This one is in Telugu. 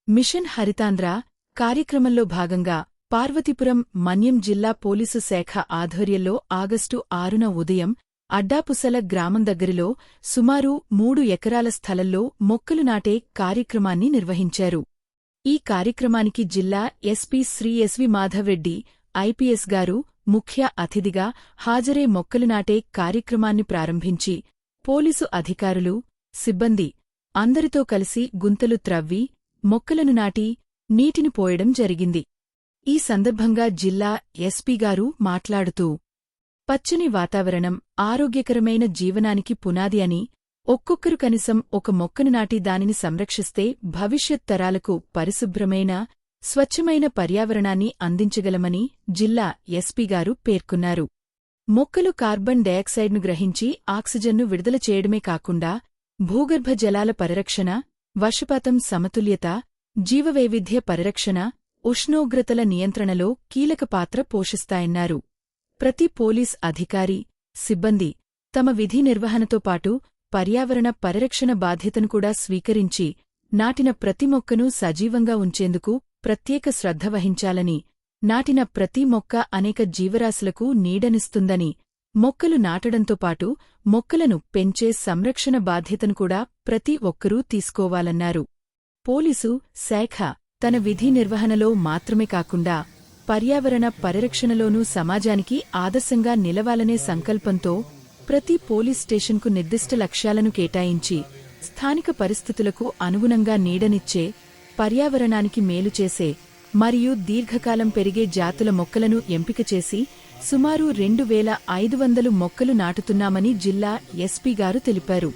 మిషన్ హరితాంధ్ర కార్యక్రమంలో భాగంగా పార్వతీపురం మన్యం జిల్లా పోలీసు శాఖ ఆధ్వర్యంలో ఆగస్టు 6న ఉదయం అడ్డాపుసల గ్రామం దగ్గరిలో సుమారు 3 ఎకరాల స్థలంలో మొక్కలు నాటే కార్యక్రమాన్ని నిర్వహించారు. ఈ కార్యక్రమానికి జిల్లా SP Shri S V Madhava Reddy IPS గారు ముఖ్య అతిథిగా హాజరై మొక్కలు నాటే కార్యక్రమాన్ని ప్రారంభించి పోలీసు అధికారులు, సిబ్బంది అందరితో కలిసి గుంతలు త్రవ్వి మొక్కలను నాటి నీటిని పోయడం జరిగింది. ఈ సందర్భంగా జిల్లా ఎస్పీ గారు మాట్లాడుతూ పచ్చని వాతావరణం ఆరోగ్యకరమైన జీవనానికి పునాది అని, ఒక్కొక్కరు కనీసం ఒక మొక్కను నాటి దానిని సంరక్షిస్తే భవిష్యత్ తరాలకు పరిశుభ్రమైన, స్వచ్ఛమైన పర్యావరణాన్ని అందించగలమని జిల్లా ఎస్పీ గారు పేర్కొన్నారు. మొక్కలు కార్బన్ డయాక్సైడ్ను గ్రహించి ఆక్సిజన్ను విడుదల చేయడమే కాకుండా భూగర్భ జలాల పరిరక్షణ, వర్షపాతం సమతుల్యత, జీవవైవిధ్య పరిరక్షణ, ఉష్ణోగ్రతల నియంత్రణలో కీలక పాత్ర పోషిస్తాయన్నారు. ప్రతి పోలీస్ అధికారి, సిబ్బంది తమ విధి నిర్వహణతో పాటు పర్యావరణ పరిరక్షణ బాధ్యతను కూడా స్వీకరించి నాటిన ప్రతి మొక్కను సజీవంగా ఉంచేందుకు ప్రత్యేక శ్రద్ధ వహించాలని, నాటిన ప్రతి మొక్క అనేక జీవరాశులకు నీడనిస్తుందని, మొక్కలు నాటడంతో పాటు మొక్కలను పెంచే సంరక్షణ బాధ్యతను కూడా ప్రతి ఒక్కరూ తీసుకోవాలన్నారు. పోలీసు శాఖ తన విధి నిర్వహణలో మాత్రమే కాకుండా పర్యావరణ పరిరక్షణలోనూ సమాజానికి ఆదర్శంగా నిలవాలనే సంకల్పంతో ప్రతి పోలీస్ స్టేషన్కు నిర్దిష్ట లక్ష్యాలను కేటాయించి స్థానిక పరిస్థితులకు అనుగుణంగా నీడనిచ్చే, పర్యావరణానికి మేలు చేసే మరియు దీర్ఘకాలం పెరిగే జాతుల మొక్కలను ఎంపిక చేసి సుమారు 2500 మొక్కలు నాటుతున్నామని జిల్లా ఎస్పీ గారు తెలిపారు.